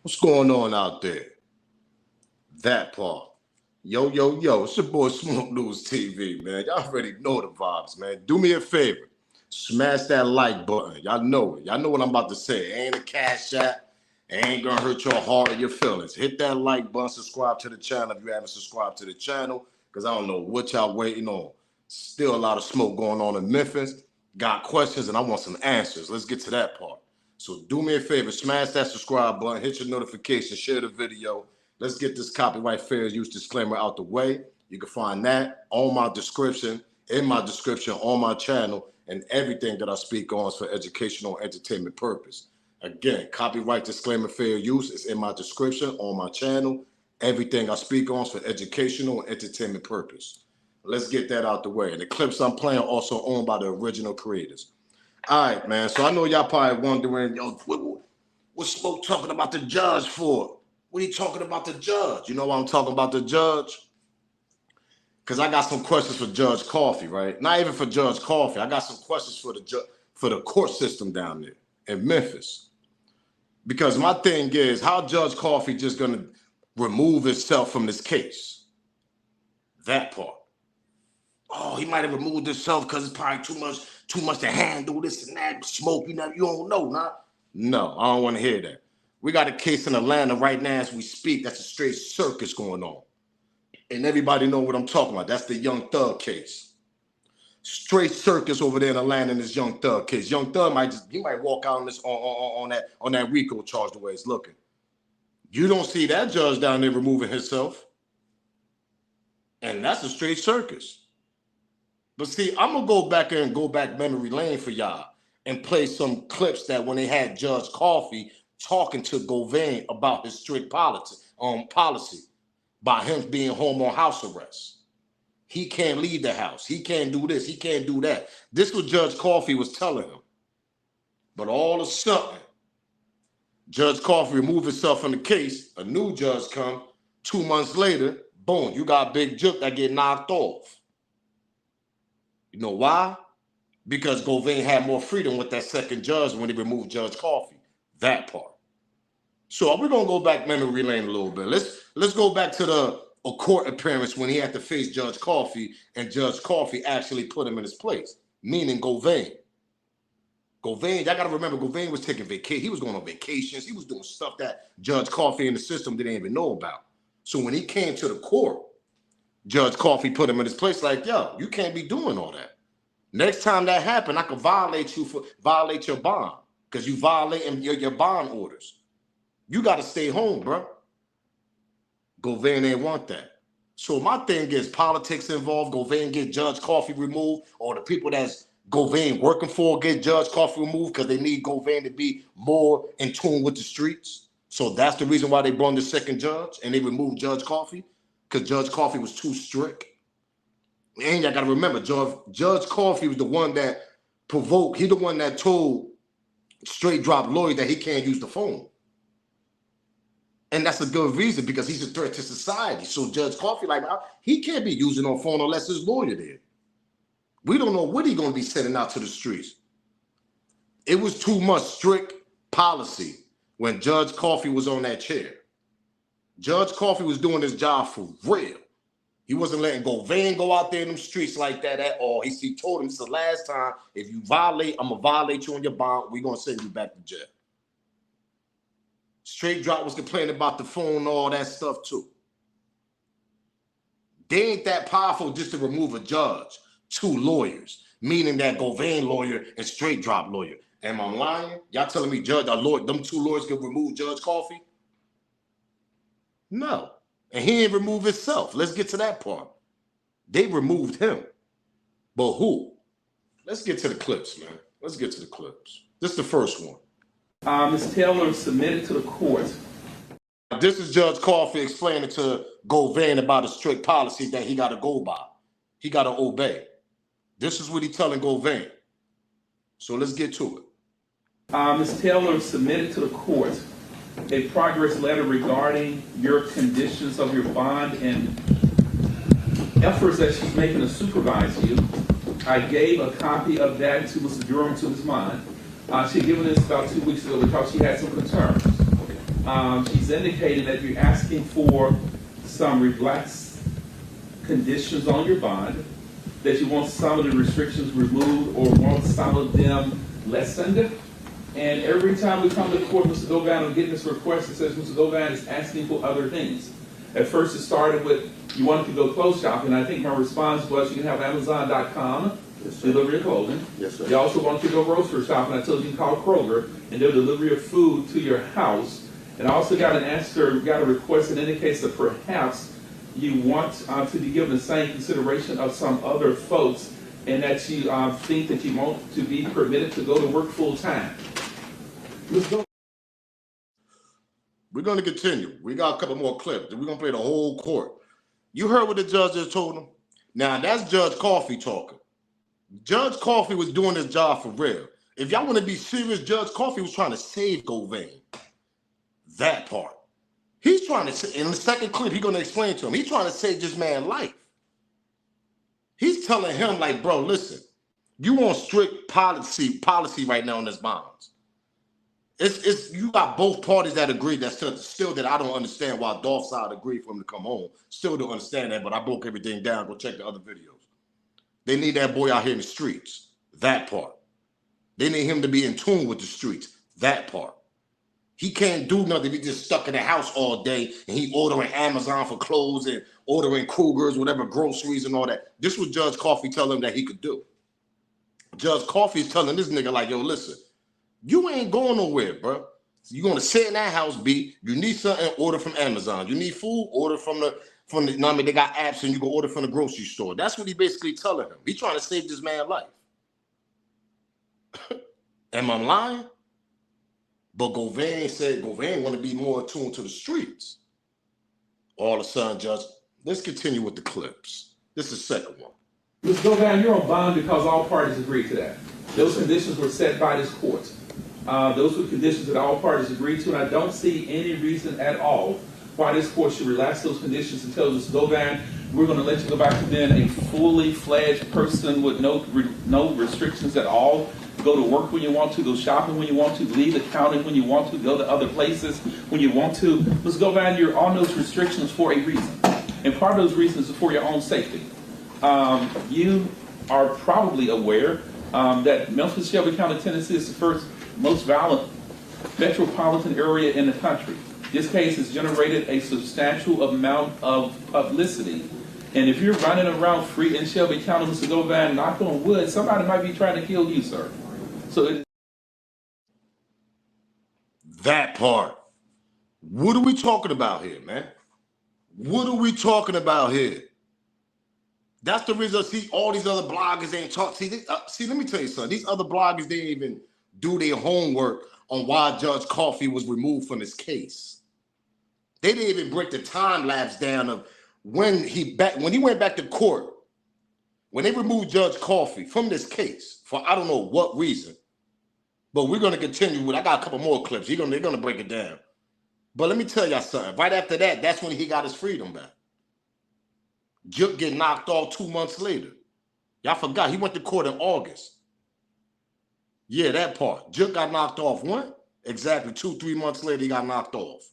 What's going on out there? That part. Yo, it's your boy Smoke News TV, man. Y'all already know the vibes, man. Do me a favor. Smash that like button. Y'all know it. Y'all know what I'm about to say. It ain't a cash app. It ain't gonna hurt your heart or your feelings. Hit that like button, subscribe to the channel if you haven't subscribed to the channel, because I don't know what y'all waiting on. Still a lot of smoke going on in Memphis. Got questions and I want some answers. Let's get to that part. So do me a favor, smash that subscribe button, hit your notification, share the video. Let's get this copyright fair use disclaimer out the way. You can find that on my description, in my description, on my channel, and everything that I speak on is for educational and entertainment purpose. Again, copyright disclaimer fair use is in my description, on my channel. Everything I speak on is for educational and entertainment purpose. Let's get that out the way. And the clips I'm playing are also owned by the original creators. All right, man. So I know y'all probably wondering, yo, what's Smoke talking about the judge for? What are you talking about the judge? You know why I'm talking about the judge? Because I got some questions for Judge Coffee, right? Not even for Judge Coffee. I got some questions for the court system down there in Memphis. Because my thing is, how Judge Coffee just gonna remove himself from this case? That part. Oh, he might have removed himself because it's probably too much to handle, this and that, smoke, you don't know, nah. No, I don't want to hear that. We got a case in Atlanta right now as we speak. That's a straight circus going on. And everybody know what I'm talking about. That's the Young Thug case. Straight circus over there in Atlanta in this Young Thug case. Young Thug might walk out on that RICO charge the way it's looking. You don't see that judge down there removing himself. And that's a straight circus. But see, I'm going to go back memory lane for y'all and play some clips that when they had Judge Coffee talking to Govan about his strict policy by him being home on house arrest. He can't leave the house. He can't do this. He can't do that. This was Judge Coffee was telling him. But all of a sudden, Judge Coffee removed himself from the case. A new judge come. 2 months later, boom, you got Big Juke that get knocked off. You know why? Because Govan had more freedom with that second judge when he removed Judge Coffee. That part. So we're gonna go back memory lane a little bit. Let's go back to a court appearance when he had to face Judge Coffee, and Judge Coffee actually put him in his place, meaning Govan. Govan, y'all gotta remember, Govan was taking vacation. He was going on vacations. He was doing stuff that Judge Coffee and the system didn't even know about. So when he came to the court, Judge Coffee put him in his place like, yo, you can't be doing all that. Next time that happened, I could violate your bond because you violating your bond orders. You got to stay home, bro. Govan ain't want that. So my thing is politics involved. Govan get Judge Coffee removed, or the people that's Govan working for get Judge Coffee removed because they need Govan to be more in tune with the streets. So that's the reason why they brought in the second judge and they removed Judge Coffee. Because Judge Coffee was too strict. And y'all got to remember, Judge Coffee was the one that provoked, he the one that told straight drop lawyer that he can't use the phone. And that's a good reason because he's a threat to society. So Judge Coffee, he can't be using no phone unless his lawyer did. We don't know what he's going to be sending out to the streets. It was too much strict policy when Judge Coffee was on that chair. Judge Coffee was doing his job for real. He wasn't letting Govan go out there in them streets like that at all. He told him, this is the last time. If you violate, I'm going to violate you on your bond. We're going to send you back to jail. Straight Drop was complaining about the phone and all that stuff too. They ain't that powerful just to remove a judge. 2 lawyers, meaning that Govan lawyer and Straight Drop lawyer. Am I lying? Y'all telling me them 2 lawyers can remove Judge Coffee? No. And he ain't removed himself. Let's get to that part. They removed him. But who? Let's get to the clips, man. Let's get to the clips. This is the first one. Ms. Taylor submitted to the court. This is Judge Coffee explaining to Govan about a strict policy that he got to go by. He got to obey. This is what he's telling Govan. So let's get to it. Ms. Taylor submitted to the court a progress letter regarding your conditions of your bond and efforts that she's making to supervise you. I gave a copy of that to Mr. Durham to his mind. She had given this about 2 weeks ago because she had some concerns. She's indicating that you're asking for some relaxed conditions on your bond, that you want some of the restrictions removed or want some of them lessened. And every time we come to court, Mr. Govan will get this request that says Mr. Govan is asking for other things. At first it started with, you wanted to go clothes shopping. I think my response was, you can have Amazon.com, yes, deliver your clothing. Yes, sir. You also wanted to go grocery shopping. I told you to call Kroger and they'll deliver your food to your house. And I also got an answer, got a request that indicates that perhaps you want to be given the same consideration of some other folks, and that you think that you want to be permitted to go to work full time. Let's go. We're going to continue. We got a couple more clips. We're going to play the whole court. You heard what the judge just told him? Now, that's Judge Coffey talking. Judge Coffey was doing his job for real. If y'all want to be serious, Judge Coffey was trying to save Govan. That part. He's trying to, in the second clip, he's going to explain to him, he's trying to save this man's life. He's telling him, like, bro, listen, you want strict policy right now on this bonds. It's you got both parties that agree. That's still that I don't understand why Dolph's side agreed for him to come home. Still don't understand that, but I broke everything down. Go check the other videos. They need that boy out here in the streets. That part. They need him to be in tune with the streets. That part. He can't do nothing. He just stuck in the house all day and he ordering Amazon for clothes and ordering Kroger's, whatever, groceries and all that. This was Judge Coffey telling him that he could do. Judge Coffey's telling this nigga like, yo, listen, you ain't going nowhere, bro. You're going to sit in that house, B. You need something, order from Amazon. You need food, order from the, you know what I mean? They got apps and you can order from the grocery store. That's what he basically telling him. He's trying to save this man's life. Am I lying? But Govan said Govan want to be more attuned to the streets. All of a sudden, Judge, let's continue with the clips. This is the second one. Mr. Govan, you're on bond because all parties agreed to that. Those conditions were set by this court. Those were conditions that all parties agreed to, and I don't see any reason at all why this court should relax those conditions and tell Mr. Govan, we're going to let you go back to being a fully fledged person with no restrictions at all. Go to work when you want to, go shopping when you want to, leave the county when you want to, go to other places when you want to. Mr. Govan, you're on those restrictions for a reason. And part of those reasons is for your own safety. You are probably aware that Memphis, Shelby County, Tennessee is the first most violent metropolitan area in the country. This case has generated a substantial amount of publicity. And if you're running around free in Shelby County, Mr. Govan, knock on wood, somebody might be trying to kill you, sir. So that part. What are we talking about here, man? What are we talking about here? That's the reason. See, all these other bloggers ain't talk. See, let me tell you something. These other bloggers didn't even do their homework on why Judge Coffey was removed from this case. They didn't even break the time lapse down of when he went back to court, when they removed Judge Coffey from this case for I don't know what reason. But we're going to continue with, I got a couple more clips. They're going to break it down. But let me tell y'all something. Right after that, that's when he got his freedom back. Juk get knocked off 2 months later. Y'all forgot, he went to court in August. Yeah, that part. Juk got knocked off when? Exactly 2-3 months later, he got knocked off.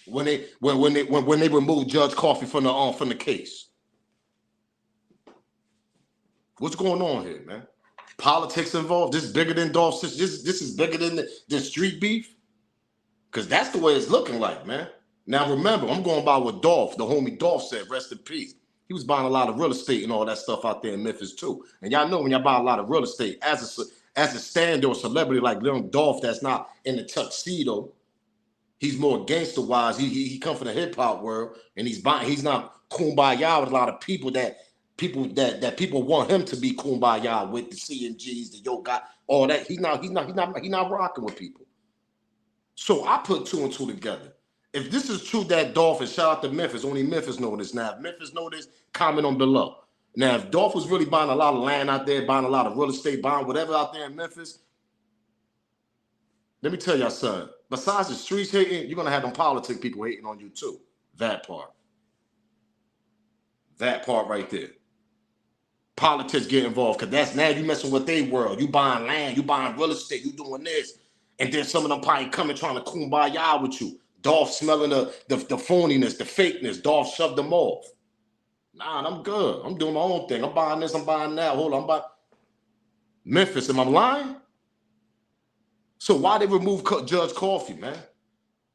When they removed Judge Coffey from the case. What's going on here, man? Politics involved? This is bigger than Dolph. This is bigger than the street beef? Because that's the way it's looking like, man. Now remember, I'm going by what Dolph, the homie Dolph said, rest in peace. He was buying a lot of real estate and all that stuff out there in Memphis too. And y'all know when y'all buy a lot of real estate, as a stand or celebrity like Little Dolph that's not in the tuxedo, he's more gangster-wise. He come from the hip-hop world and he's not kumbaya with a lot of people that people want him to be kumbaya with, the CNGs, the yoga, all that. He's not rocking with people. So I put 2 and 2 together. If this is true that Dolph, and shout out to Memphis, only Memphis know this now. If Memphis know this, comment on below. Now, if Dolph was really buying a lot of land out there, buying a lot of real estate, buying whatever out there in Memphis, let me tell y'all something. Besides the streets hating, you're going to have them politic people hating on you too. That part. That part right there. Politics get involved because that's now you messing with their world. You buying land, you buying real estate, you doing this. And then some of them probably coming trying to kumbaya with you. Dolph smelling the phoniness, the fakeness. Dolph shoved them off. Nah, I'm good. I'm doing my own thing. I'm buying this, I'm buying that. Hold on, I'm buying Memphis. Am I lying? So why they remove Judge Coffee, man?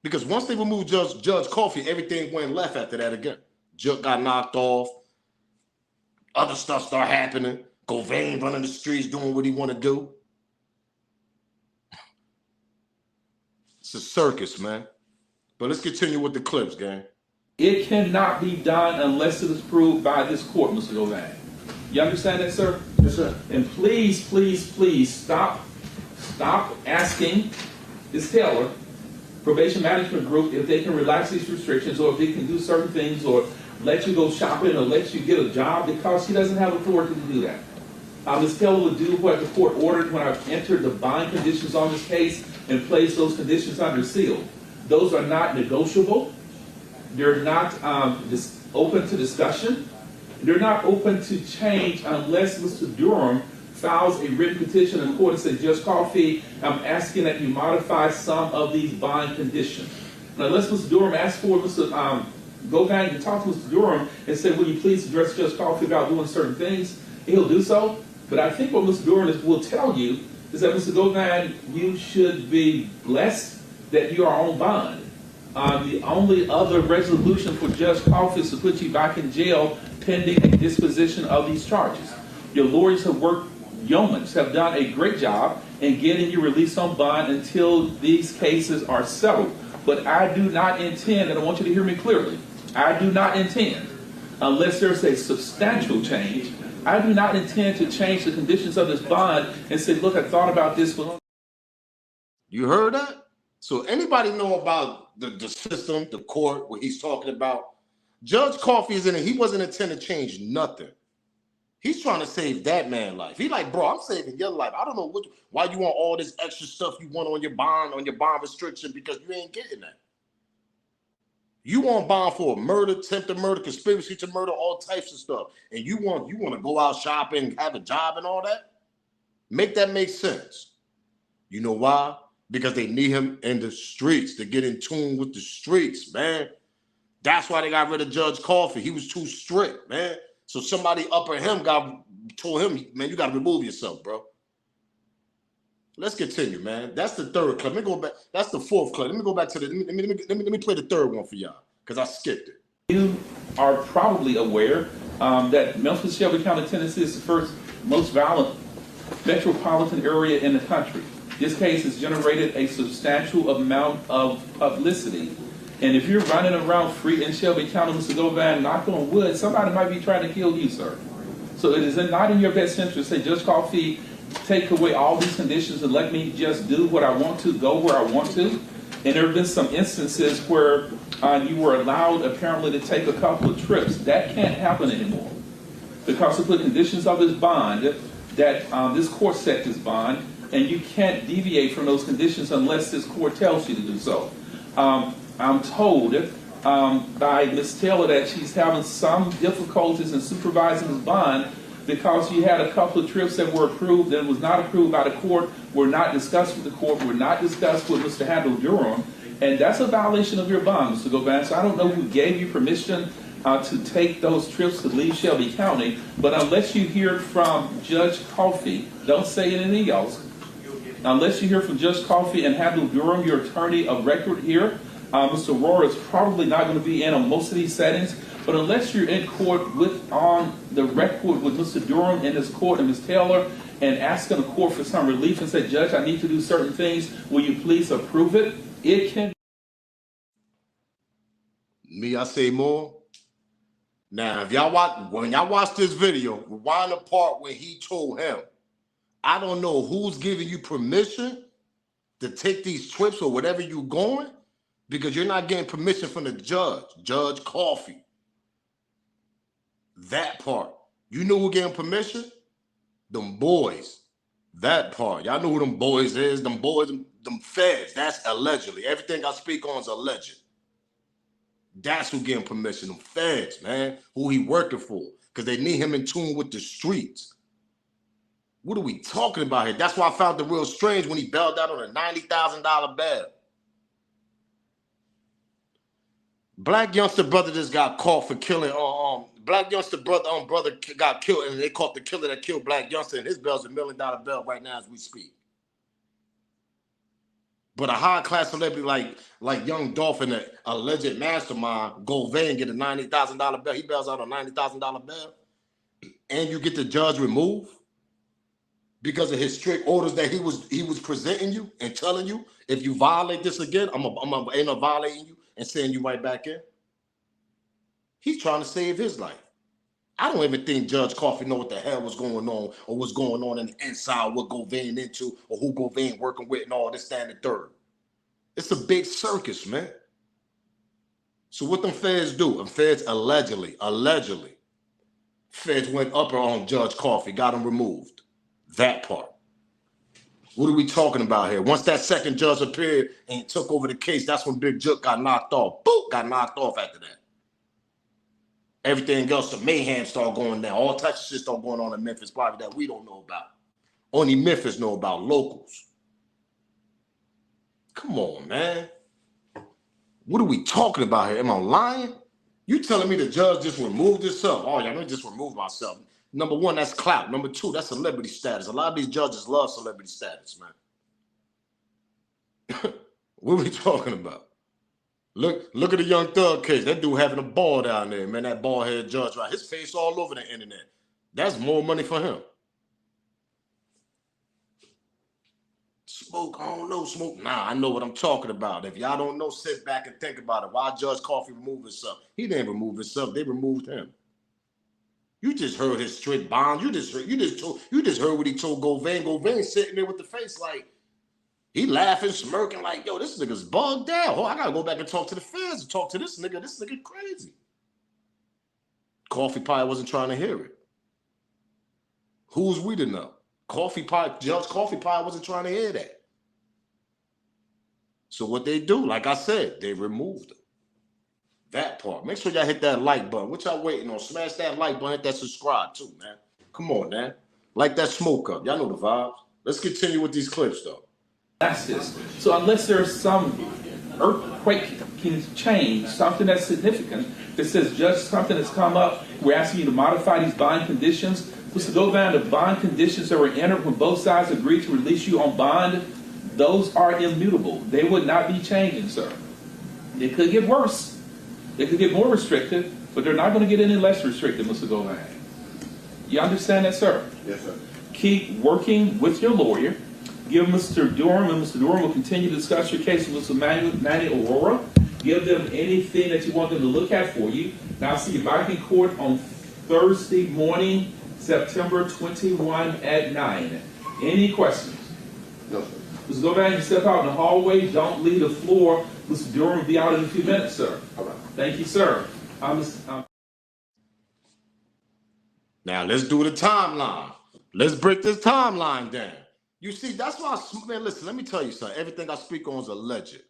Because once they removed Judge Coffee, everything went left after that again. Judge got knocked off. Other stuff started happening. Govan running the streets, doing what he want to do. It's a circus, man. But let's continue with the clips, gang. It cannot be done unless it is proved by this court, Mr. Govan. You understand that, sir? Yes, sir. And please, please, please stop asking this Taylor probation management group if they can relax these restrictions or if they can do certain things or let you go shopping or let you get a job, because he doesn't have authority to do that. Ms. Taylor would do what the court ordered when I entered the bond conditions on this case and placed those conditions under seal. Those are not negotiable. They're not open to discussion. They're not open to change unless Mr. Durham files a written petition in court and says, Judge Coffey, I'm asking that you modify some of these bond conditions. Now, unless Mr. Durham asks for Mr. Govan to talk to Mr. Durham and say, will you please address Judge Coffey about doing certain things, he'll do so. But I think what Mr. Durham will tell you is that, Mr. Govan, you should be blessed that you are on bond. The only other resolution for Judge Coffey is to put you back in jail pending a disposition of these charges. Your lawyers have worked, yeomans have done a great job in getting you released on bond until these cases are settled. But I do not intend, and I want you to hear me clearly, I do not intend, unless there's a substantial change, I do not intend to change the conditions of this bond and say, look, I thought about this. You heard that? So anybody know about the system, the court, what he's talking about? Judge Coffey is in it. He wasn't intending to change nothing. He's trying to save that man's life. He like, bro, I'm saving your life. I don't know why you want all this extra stuff you want on your bond restriction, because you ain't getting that. You want bond for murder, attempted murder, conspiracy to murder, all types of stuff. And you want to go out shopping, have a job and all that? Make that make sense. You know why? Because they need him in the streets to get in tune with the streets, man. That's why they got rid of Judge Coffey. He was too strict, man. So somebody upper him told him, man, you got to remove yourself, bro. Let's continue, man. That's the third clip. Let me go back. That's the fourth clip. Let me go back to the. Let me play the third one for y'all, because I skipped it. You are probably aware that Memphis, Shelby County, Tennessee is the first most violent metropolitan area in the country. This case has generated a substantial amount of publicity. And if you're running around free in Shelby County, Mr. Govan, knock on wood, somebody might be trying to kill you, sir. So it is not in your best interest to say, Judge Coffey, take away all these conditions and let me just do what I want to, go where I want to. And there have been some instances where you were allowed apparently to take a couple of trips. That can't happen anymore, because of the conditions of this bond, that this court set this bond, and you can't deviate from those conditions unless this court tells you to do so. I'm told by Ms. Taylor that she's having some difficulties in supervising this bond because she had a couple of trips that were approved and was not approved by the court, were not discussed with the court, were not discussed with Mr. Handel Durham, and that's a violation of your bond, Mr. Govan. So I don't know who gave you permission to take those trips to leave Shelby County, but unless you hear from Judge Coffey, don't say anything else. Unless you hear from Judge Coffey and Handel Durham, your attorney of record here, Mr. Rohr is probably not going to be in on most of these settings, but unless you're in court on the record with Mr. Durham in his court and Ms. Taylor and asking the court for some relief and say, Judge, I need to do certain things, will you please approve it? It can. Me, I say more. Now, when y'all watch this video, rewind the part where he told him, I don't know who's giving you permission to take these trips or whatever you're going, because you're not getting permission from the judge, Judge Coffey. That part. You know who gave him permission? Them boys. That part. Y'all know who them boys is. Them boys, them feds. That's allegedly. Everything I speak on is alleged. That's who gave him permission. Them feds, man. Who he working for. Because they need him in tune with the streets. What are we talking about here? That's why I found it real strange when he bailed out on a $90,000 bail. Black youngster brother just got caught for killing. Black youngster brother got killed, and they caught the killer that killed black youngster, and his bail's $1 million bail right now as we speak. But a high class celebrity like young Dolph and the alleged mastermind Govan get a $90,000 bail. He bails out on $90,000 bail, and you get the judge removed because of his strict orders that he was presenting you and telling you, if you violate this again, I'm end up violating you and sending you right back in. He's trying to save his life. I don't even think Judge Coffey know what the hell was going on or what's going on in the inside, what Govan into or who Govan working with and all this, that, and the third. It's a big circus, man. So what them feds do? Them feds allegedly, feds went up on Judge Coffey, got him removed. That part. What are we talking about here? Once that second judge appeared and took over the case, that's when Big Jook got knocked off. Boop, got knocked off after that. Everything else, the mayhem started going down. All types of shit started going on in Memphis, probably that we don't know about. Only Memphis know about, locals. Come on, man. What are we talking about here? Am I lying? You telling me the judge just removed himself? Oh, yeah, let me just remove myself. Number one, that's clout. Number two, that's celebrity status. A lot of these judges love celebrity status, man. What are we talking about? Look at the Young Thug case. That dude having a ball down there, man. That bald-headed judge, right? His face all over the internet. That's more money for him. Smoke, I don't know, Smoke. Nah, I know what I'm talking about. If y'all don't know, sit back and think about it. Why Judge Coffey removed himself? He didn't remove himself. They removed him. You just heard his strict bond. You just heard what he told Govan. Govan sitting there with the face like, he laughing, smirking like, yo, this nigga's bugged out. Oh, I gotta go back and talk to the feds and talk to this nigga. This nigga crazy. Coffey probably wasn't trying to hear it. Who's we to know? Judge Coffey probably wasn't trying to hear that. So what they do, like I said, they removed him. That part. Make sure y'all hit that like button. What y'all waiting on? Smash that like button, hit that subscribe too, man. Come on, man. Light that smoke up. Y'all know the vibes. Let's continue with these clips, though. That's this. So unless there's some earthquake can change, something that's significant that says, Judge, something has come up, we're asking you to modify these bond conditions. Mr. Govan, the bond conditions that were entered when both sides agreed to release you on bond, those are immutable. They would not be changing, sir. They could get worse. They could get more restrictive, but they're not going to get any less restrictive, Mr. Govan. You understand that, sir? Yes, sir. Keep working with your lawyer. Give Mr. Durham, and Mr. Durham will continue to discuss your case with Mr. Manny Aurora. Give them anything that you want them to look at for you. Now, I'll see you back in court on Thursday morning, September 21 at 9. Any questions? No, sir. Mr. Govan, you step out in the hallway. Don't leave the floor. Mr. Durham will be out in a few minutes, sir. All right. Thank you, sir. Now, let's do the timeline. Let's break this timeline down. You see, that's why, man, listen, let me tell you something. Everything I speak on is alleged.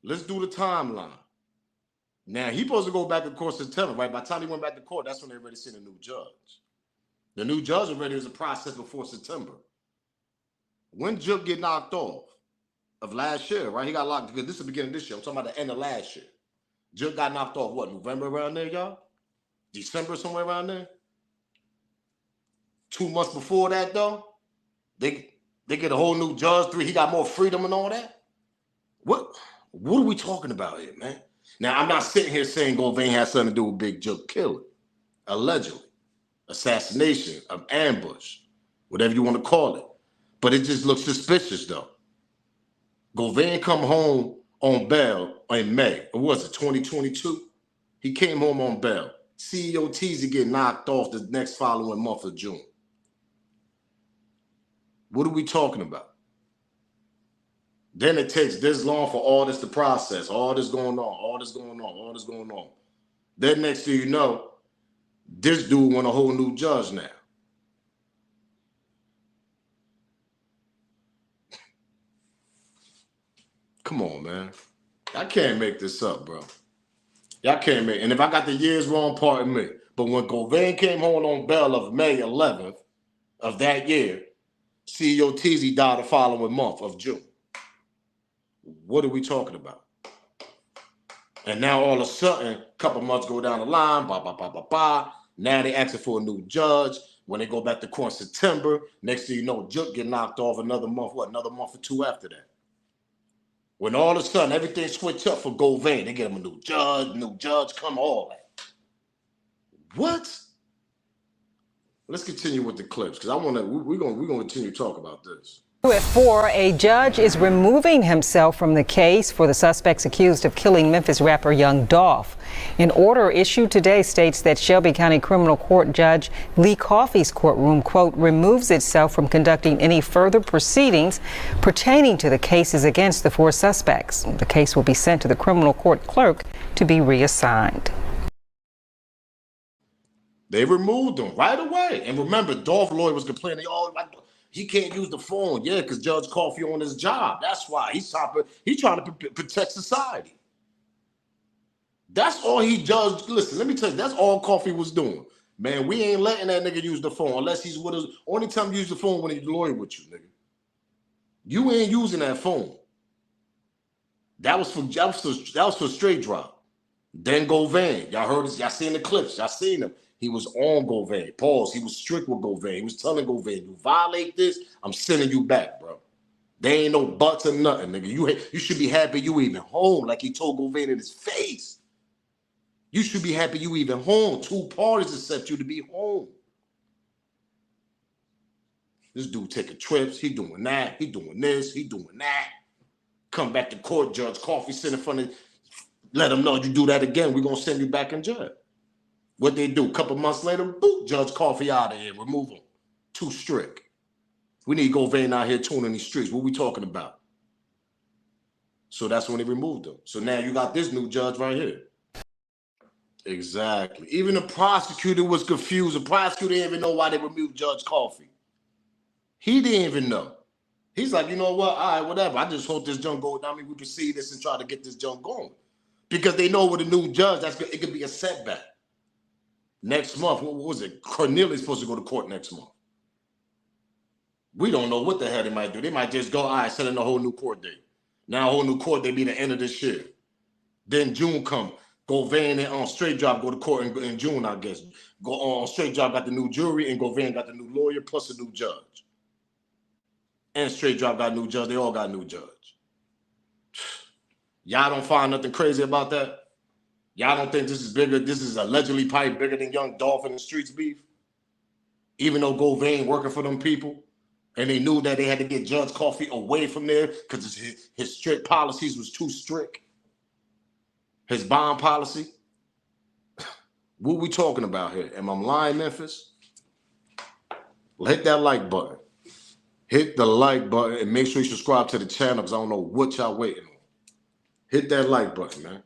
Let's do the timeline. Now, he's supposed to go back to court in September, right? By the time he went back to court, that's when they already seen a new judge. The new judge already was a process before September. When Jook get knocked off of last year, right? He got locked, because this is the beginning of this year. I'm talking about the end of last year. Jook got knocked off, what, November around there, y'all? December, somewhere around there? 2 months before that, though? They get a whole new judge, he got more freedom and all that? What are we talking about here, man? Now, I'm not sitting here saying Govan has something to do with Big Jook killing. Allegedly. Assassination, of ambush, whatever you want to call it. But it just looks suspicious, though. Govan come home on bail in May. What was it, 2022? He came home on bail. CEO Teasy get knocked off the next following month of June. What are we talking about? Then it takes this long for all this to process, all this going on. Then next thing you know, this dude want a whole new judge now. Come on, man. I can't make this up, bro. Y'all can't make, and if I got the years wrong, pardon me. But when Govan came home on bail of May 11th of that year, CEO Teasy died the following month of June. What are we talking about? And now all of a sudden, a couple months go down the line, now they asking for a new judge. When they go back to court in September, next thing you know, Juke get knocked off another month, another month or two after that. When all of a sudden everything switched up for Govan, they get him a new judge, come all that. What? Let's continue with the clips because we're gonna continue to talk about this. At 4, a judge is removing himself from the case for the suspects accused of killing Memphis rapper young Dolph. An order issued today states that Shelby County Criminal Court Judge Lee Coffey's courtroom, quote, removes itself from conducting any further proceedings pertaining to the cases against the 4 suspects. The case will be sent to the criminal court clerk to be reassigned. They removed him right away. And remember, Dolph Lloyd was complaining, he can't use the phone. Yeah, because Judge Coffey on his job. That's why he's trying to protect society. That's all he judged. Listen, let me tell you, that's all Coffey was doing. Man, we ain't letting that nigga use the phone unless he's with us. Only time you use the phone when he's lawyer with you, nigga. You ain't using that phone. That was for straight drop. Then Govan. Y'all heard this. Y'all seen the clips. Y'all seen them. He was on Govan. Pause. He was strict with Govan. He was telling Govan, you violate this, I'm sending you back, bro. There ain't no buts or nothing, nigga. You should be happy you even home, like he told Govan in his face. You should be happy you even home. 2 parties accept you to be home. This dude taking trips. He doing that. He doing this. He doing that. Come back to court, Judge Coffey sit in front of, let him know you do that again, we're going to send you back in jail. What they do, a couple months later, boop, Judge Coffey out of here, remove him. Too strict. We need Govan out here tuning these streets. What we talking about? So that's when they removed him. So now you got this new judge right here. Exactly. Even the prosecutor was confused. The prosecutor didn't even know why they removed Judge Coffey. He didn't even know. He's like, you know what? All right, whatever. I just hope this junk goes down. I mean, we proceed this and try to get this junk going. Because they know with a new judge, it could be a setback. Next month, what was it? Cornelius supposed to go to court next month. We don't know what the hell they might do. They might just go, all right, set in a whole new court date. Now a whole new court date be the end of this year. Then June come. Govan and on straight job go to court in June, I guess. Go on straight job got the new jury and Govan got the new lawyer plus a new judge. And straight job got a new judge. They all got a new judge. Y'all don't find nothing crazy about that? Y'all don't think this is bigger? This is allegedly probably bigger than young Dolph in the streets beef? Even though Govan working for them people, and they knew that they had to get Judge Coffey away from there because his strict policies was too strict. His bond policy. What we talking about here? Am I lying, Memphis? Hit that like button. Hit the like button and make sure you subscribe to the channel because I don't know what y'all waiting on. Hit that like button, man.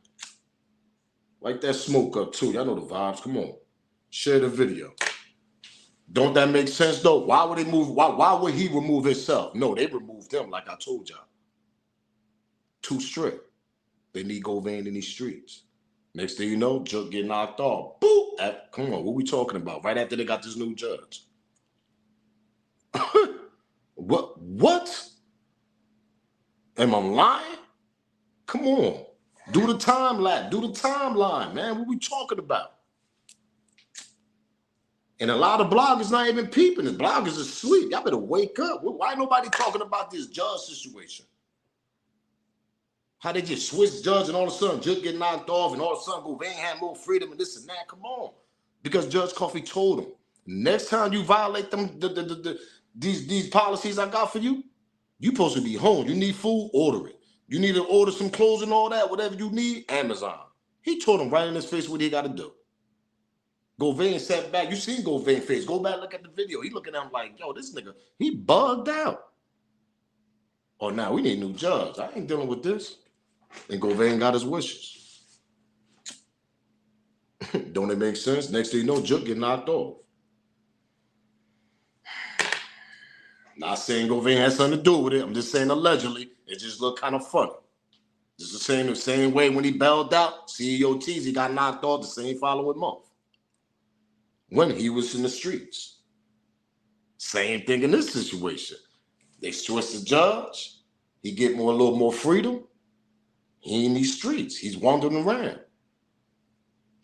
Light that smoke up too. Y'all know the vibes. Come on. Share the video. Don't that make sense though? Why would they move? Why would he remove himself? No, they removed him like I told y'all. Too strict. They need Govan in these streets. Next thing you know, Juke get knocked off. Boop. Come on, what we talking about? Right after they got this new judge. What? Am I lying? Come on. Do the time lapse. Do the timeline, man. What we talking about? And a lot of bloggers not even peeping. The bloggers asleep. Y'all better wake up. Why nobody talking about this judge situation? How they just switch judge and all of a sudden Juke get knocked off and all of a sudden Govan had more freedom and this and that. Come on. Because Judge Coffey told him, next time you violate them these policies I got for you, you supposed to be home. You need food, order it. You need to order some clothes and all that, whatever you need, Amazon. He told him right in his face what he got to do. Govan sat back. You seen Govan's face. Go back, look at the video. He looking at him like, yo, this nigga, he bugged out. Oh, now we need a new judge. I ain't dealing with this. And Govan got his wishes. Don't it make sense? Next thing you know, Juke get knocked off. Not saying Govan has something to do with it. I'm just saying allegedly. It just looked kind of funny. Just the same way when he bailed out, CEO Teasy got knocked off the same following month when he was in the streets. Same thing in this situation. They switch the judge. He get a little more freedom. He in these streets. He's wandering around.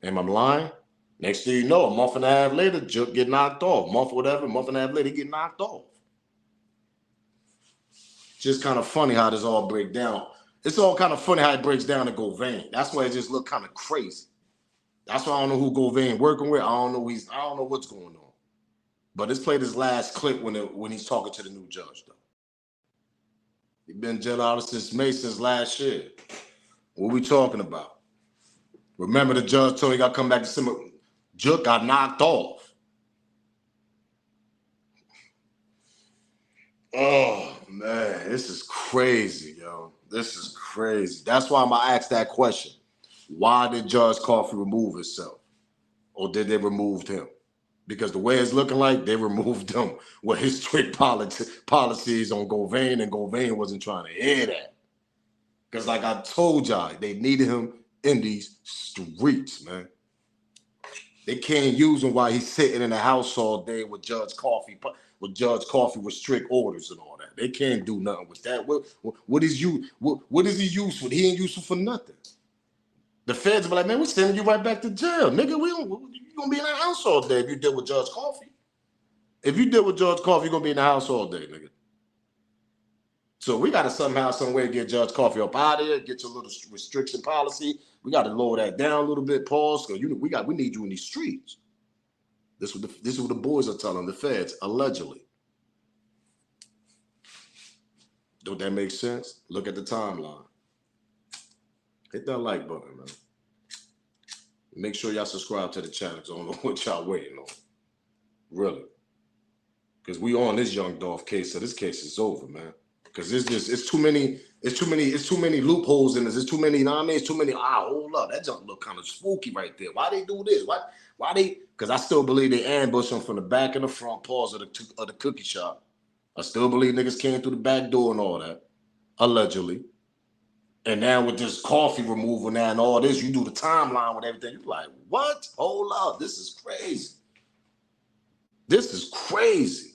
Am I lying? Next thing you know, a month and a half later, Judge get knocked off. Month or whatever, a month and a half later, he get knocked off. Just kind of funny how this all break down. It's all kind of funny how it breaks down to Govan. That's why it just look kind of crazy. That's why I don't know who Govan working with. I don't know what's going on. But let's play this last clip when he's talking to the new judge, though. He's been jailed out since May, since last year. What we talking about? Remember the judge told he got to come back to December. Judge got knocked off. Oh, man, this is crazy, yo. This is crazy. That's why I'm going to ask that question. Why did Judge Coffey remove himself? Or did they remove him? Because the way it's looking like, they removed him with his strict policies on Govan, and Govan wasn't trying to hear that. Because like I told y'all, they needed him in these streets, man. They can't use him while he's sitting in the house all day with Judge Coffey with strict orders and all that. They can't do nothing with that. What is he useful? He ain't useful for nothing. The feds be like, man, we're sending you right back to jail. Nigga, you're going to be in the house all day if you deal with Judge Coffey. If you deal with Judge Coffey, you're going to be in the house all day, nigga. So we got to somehow, some way get Judge Coffey up out of here, get your little restriction policy. We got to lower that down a little bit, pause, because we need you in these streets. This is what the boys are telling the feds, allegedly. Don't that make sense? Look at the timeline. Hit that like button, man. Make sure y'all subscribe to the channel, because I don't know what y'all waiting on. Really. Because we on this young Dolph case, so this case is over, man. Because it's too many loopholes in this. It's too many, you know what I mean? It's too many, hold up. That junk look kind of spooky right there. Why they do this? Why they? Because I still believe they ambushed them from the back and the front paws of the cookie shop. I still believe niggas came through the back door and all that, allegedly. And now with this Coffey removal now and all this, you do the timeline with everything. You're like, what? Hold up. This is crazy. This is crazy.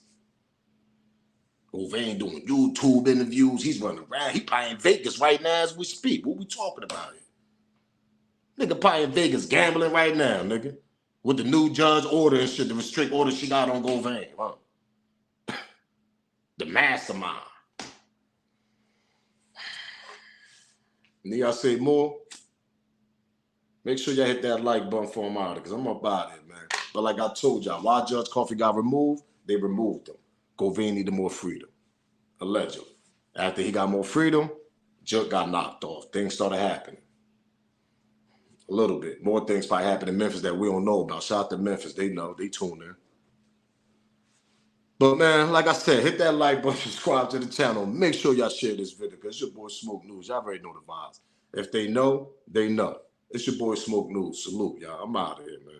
Govan doing YouTube interviews. He's running around. He probably in Vegas right now as we speak. What we talking about here? Nigga probably in Vegas gambling right now, nigga. With the new judge order and shit, the restrict order she got on Govan. Huh? The mastermind. Need I say more? Make sure y'all hit that like button for him out because I'm about it, man. But like I told y'all, why Judge Coffey got removed, they removed him. Govan needed more freedom, allegedly. After he got more freedom, Judge got knocked off. Things started happening. A little bit. More things probably happened in Memphis that we don't know about. Shout out to Memphis. They know. They tune in. But, man, like I said, hit that like button, subscribe to the channel. Make sure y'all share this video because it's your boy Smoke News. Y'all already know the vibes. If they know, they know. It's your boy Smoke News. Salute, y'all. I'm out of here, man.